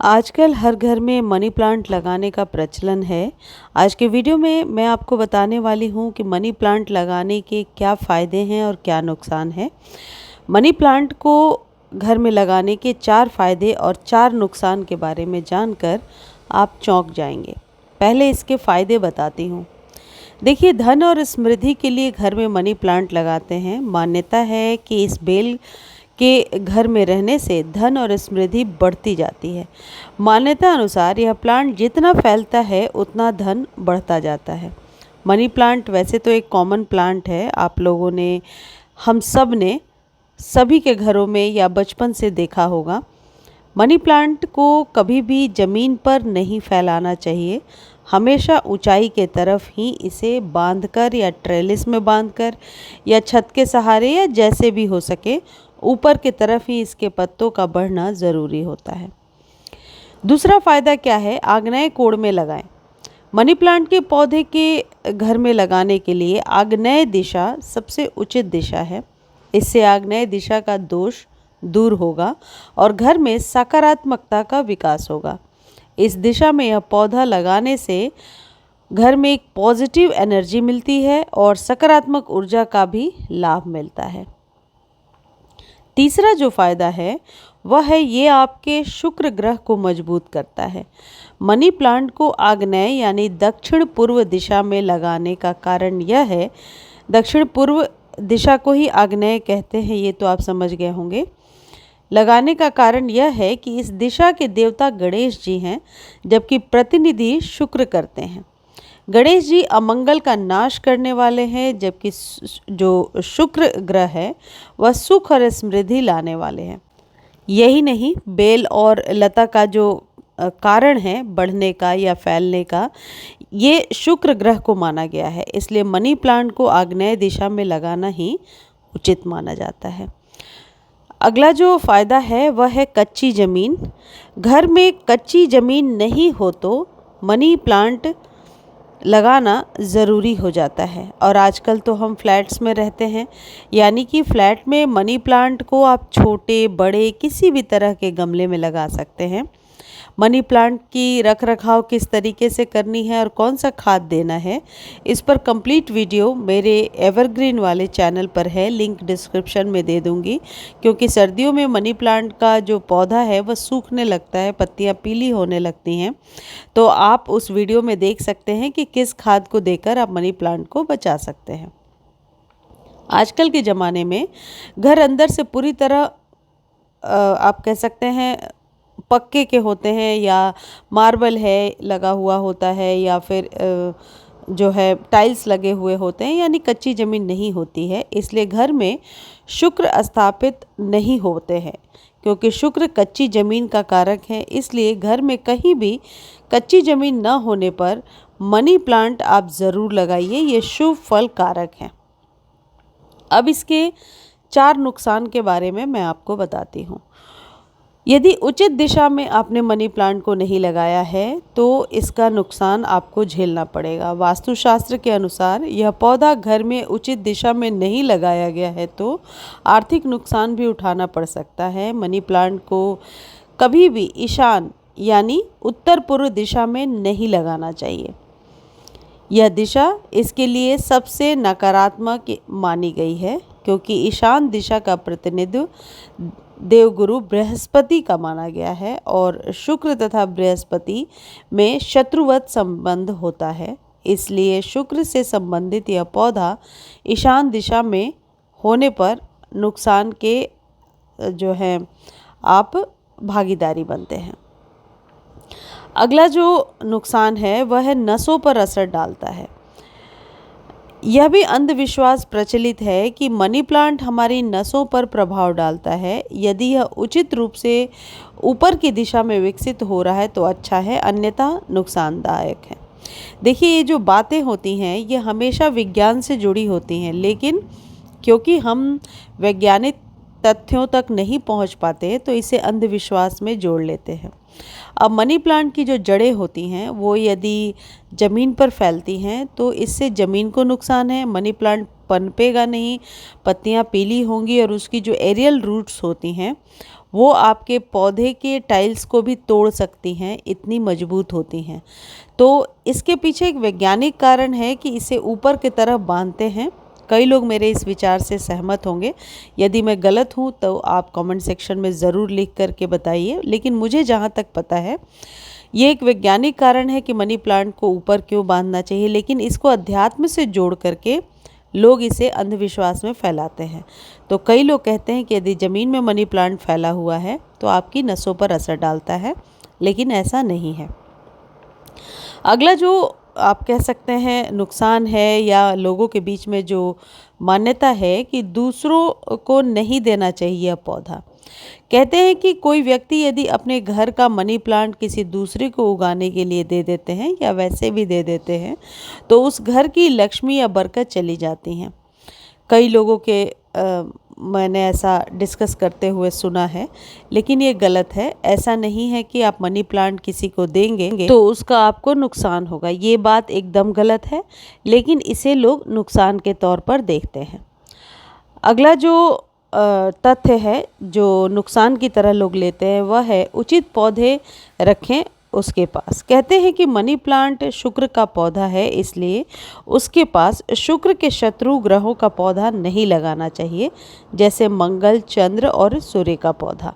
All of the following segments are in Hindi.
आजकल हर घर में मनी प्लांट लगाने का प्रचलन है। आज के वीडियो में मैं आपको बताने वाली हूँ कि मनी प्लांट लगाने के क्या फ़ायदे हैं और क्या नुकसान है। मनी प्लांट को घर में लगाने के 4 फ़ायदे और 4 नुकसान के बारे में जानकर आप चौंक जाएंगे। पहले इसके फ़ायदे बताती हूँ। देखिए, धन और समृद्धि के लिए घर में मनी प्लांट लगाते हैं। मान्यता है कि इस बेल के घर में रहने से धन और समृद्धि बढ़ती जाती है। मान्यता अनुसार यह प्लांट जितना फैलता है उतना धन बढ़ता जाता है। मनी प्लांट वैसे तो एक कॉमन प्लांट है। आप लोगों ने, हम सब ने सभी के घरों में या बचपन से देखा होगा। मनी प्लांट को कभी भी ज़मीन पर नहीं फैलाना चाहिए। हमेशा ऊंचाई के तरफ ही इसे बांधकर या ट्रेलिस में बांधकर या छत के सहारे या जैसे भी हो सके ऊपर की तरफ ही इसके पत्तों का बढ़ना ज़रूरी होता है। दूसरा फ़ायदा क्या है? आग्नेय कोण में लगाएं। मनी प्लांट के पौधे के घर में लगाने के लिए आग्नेय दिशा सबसे उचित दिशा है। इससे आग्नेय दिशा का दोष दूर होगा और घर में सकारात्मकता का विकास होगा। इस दिशा में यह पौधा लगाने से घर में एक पॉजिटिव एनर्जी मिलती है और सकारात्मक ऊर्जा का भी लाभ मिलता है। तीसरा जो फ़ायदा है वह है ये आपके शुक्र ग्रह को मजबूत करता है। मनी प्लांट को आग्नेय यानी दक्षिण पूर्व दिशा में लगाने का कारण यह है, दक्षिण पूर्व दिशा को ही आग्नेय कहते हैं, ये तो आप समझ गए होंगे। लगाने का कारण यह है कि इस दिशा के देवता गणेश जी हैं, जबकि प्रतिनिधि शुक्र करते हैं। गणेश जी अमंगल का नाश करने वाले हैं, जबकि जो शुक्र ग्रह है वह सुख और समृद्धि लाने वाले हैं। यही नहीं, बेल और लता का जो कारण है बढ़ने का या फैलने का, ये शुक्र ग्रह को माना गया है। इसलिए मनी प्लांट को आग्नेय दिशा में लगाना ही उचित माना जाता है। अगला जो फ़ायदा है वह है कच्ची ज़मीन। घर में कच्ची ज़मीन नहीं हो तो मनी प्लांट लगाना ज़रूरी हो जाता है। और आजकल तो हम फ्लैट्स में रहते हैं, यानी कि फ्लैट में मनी प्लांट को आप छोटे बड़े किसी भी तरह के गमले में लगा सकते हैं। मनी प्लांट की रख रखाव किस तरीके से करनी है और कौन सा खाद देना है, इस पर कंप्लीट वीडियो मेरे एवरग्रीन वाले चैनल पर है, लिंक डिस्क्रिप्शन में दे दूंगी। क्योंकि सर्दियों में मनी प्लांट का जो पौधा है वह सूखने लगता है, पत्तियां पीली होने लगती हैं। तो आप उस वीडियो में देख सकते हैं कि किस खाद को देकर आप मनी प्लांट को बचा सकते हैं। आजकल के ज़माने में घर अंदर से पूरी तरह आप कह सकते हैं पक्के के होते हैं, या मार्बल है लगा हुआ होता है, या फिर जो है टाइल्स लगे हुए होते हैं, यानी कच्ची ज़मीन नहीं होती है। इसलिए घर में शुक्र स्थापित नहीं होते हैं, क्योंकि शुक्र कच्ची ज़मीन का कारक है। इसलिए घर में कहीं भी कच्ची ज़मीन न होने पर मनी प्लांट आप ज़रूर लगाइए, ये शुभ फल कारक है। अब इसके 4 नुकसान के बारे में मैं आपको बताती हूँ। यदि उचित दिशा में आपने मनी प्लांट को नहीं लगाया है तो इसका नुकसान आपको झेलना पड़ेगा। वास्तुशास्त्र के अनुसार यह पौधा घर में उचित दिशा में नहीं लगाया गया है तो आर्थिक नुकसान भी उठाना पड़ सकता है। मनी प्लांट को कभी भी ईशान यानी उत्तर पूर्व दिशा में नहीं लगाना चाहिए। यह दिशा इसके लिए सबसे नकारात्मक मानी गई है, क्योंकि ईशान दिशा का प्रतिनिधित्व देवगुरु बृहस्पति का माना गया है और शुक्र तथा बृहस्पति में शत्रुवत संबंध होता है। इसलिए शुक्र से संबंधित यह पौधा ईशान दिशा में होने पर नुकसान के जो है आप भागीदारी बनते हैं। अगला जो नुकसान है वह है नसों पर असर डालता है। यह भी अंधविश्वास प्रचलित है कि मनी प्लांट हमारी नसों पर प्रभाव डालता है। यदि यह उचित रूप से ऊपर की दिशा में विकसित हो रहा है तो अच्छा है, अन्यथा नुकसानदायक है। देखिए, ये जो बातें होती हैं ये हमेशा विज्ञान से जुड़ी होती हैं, लेकिन क्योंकि हम वैज्ञानिक तथ्यों तक नहीं पहुंच पाते तो इसे अंधविश्वास में जोड़ लेते हैं। अब मनी प्लांट की जो जड़ें होती हैं वो यदि ज़मीन पर फैलती हैं तो इससे ज़मीन को नुकसान है। मनी प्लांट पनपेगा नहीं, पत्तियां पीली होंगी और उसकी जो एरियल रूट्स होती हैं वो आपके पौधे के टाइल्स को भी तोड़ सकती हैं, इतनी मजबूत होती हैं। तो इसके पीछे एक वैज्ञानिक कारण है कि इसे ऊपर की तरफ बांधते हैं। कई लोग मेरे इस विचार से सहमत होंगे। यदि मैं गलत हूँ तो आप कमेंट सेक्शन में ज़रूर लिख करके बताइए, लेकिन मुझे जहाँ तक पता है ये एक वैज्ञानिक कारण है कि मनी प्लांट को ऊपर क्यों बांधना चाहिए, लेकिन इसको अध्यात्म से जोड़ करके लोग इसे अंधविश्वास में फैलाते हैं। तो कई लोग कहते हैं कि यदि ज़मीन में मनी प्लांट फैला हुआ है तो आपकी नसों पर असर डालता है, लेकिन ऐसा नहीं है। अगला जो आप कह सकते हैं नुकसान है या लोगों के बीच में जो मान्यता है कि दूसरों को नहीं देना चाहिए पौधा। कहते हैं कि कोई व्यक्ति यदि अपने घर का मनी प्लांट किसी दूसरे को उगाने के लिए दे देते हैं या वैसे भी दे देते हैं तो उस घर की लक्ष्मी या बरकत चली जाती हैं। कई लोगों के मैंने ऐसा डिस्कस करते हुए सुना है, लेकिन ये गलत है। ऐसा नहीं है कि आप मनी प्लांट किसी को देंगे तो उसका आपको नुकसान होगा, ये बात एकदम गलत है, लेकिन इसे लोग नुकसान के तौर पर देखते हैं। अगला जो तथ्य है जो नुकसान की तरह लोग लेते हैं वह है उचित पौधे रखें उसके पास। कहते हैं कि मनी प्लांट शुक्र का पौधा है, इसलिए उसके पास शुक्र के शत्रु ग्रहों का पौधा नहीं लगाना चाहिए, जैसे मंगल, चंद्र और सूर्य का पौधा।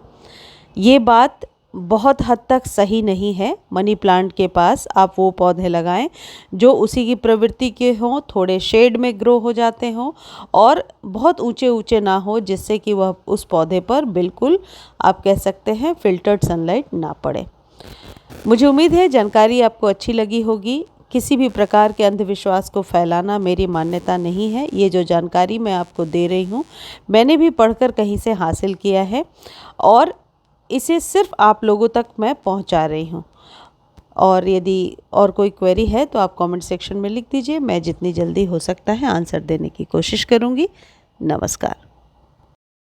ये बात बहुत हद तक सही नहीं है। मनी प्लांट के पास आप वो पौधे लगाएं जो उसी की प्रवृत्ति के हों, थोड़े शेड में ग्रो हो जाते हों और बहुत ऊंचे ऊंचे ना हो, जिससे कि वह उस पौधे पर बिल्कुल आप कह सकते हैं फिल्टर्ड सनलाइट ना पड़े। मुझे उम्मीद है जानकारी आपको अच्छी लगी होगी। किसी भी प्रकार के अंधविश्वास को फैलाना मेरी मान्यता नहीं है। ये जो जानकारी मैं आपको दे रही हूँ मैंने भी पढ़कर कहीं से हासिल किया है और इसे सिर्फ आप लोगों तक मैं पहुंचा रही हूं। और यदि और कोई क्वेरी है तो आप कमेंट सेक्शन में लिख दीजिए, मैं जितनी जल्दी हो सकता है आंसर देने की कोशिश करूंगी। नमस्कार।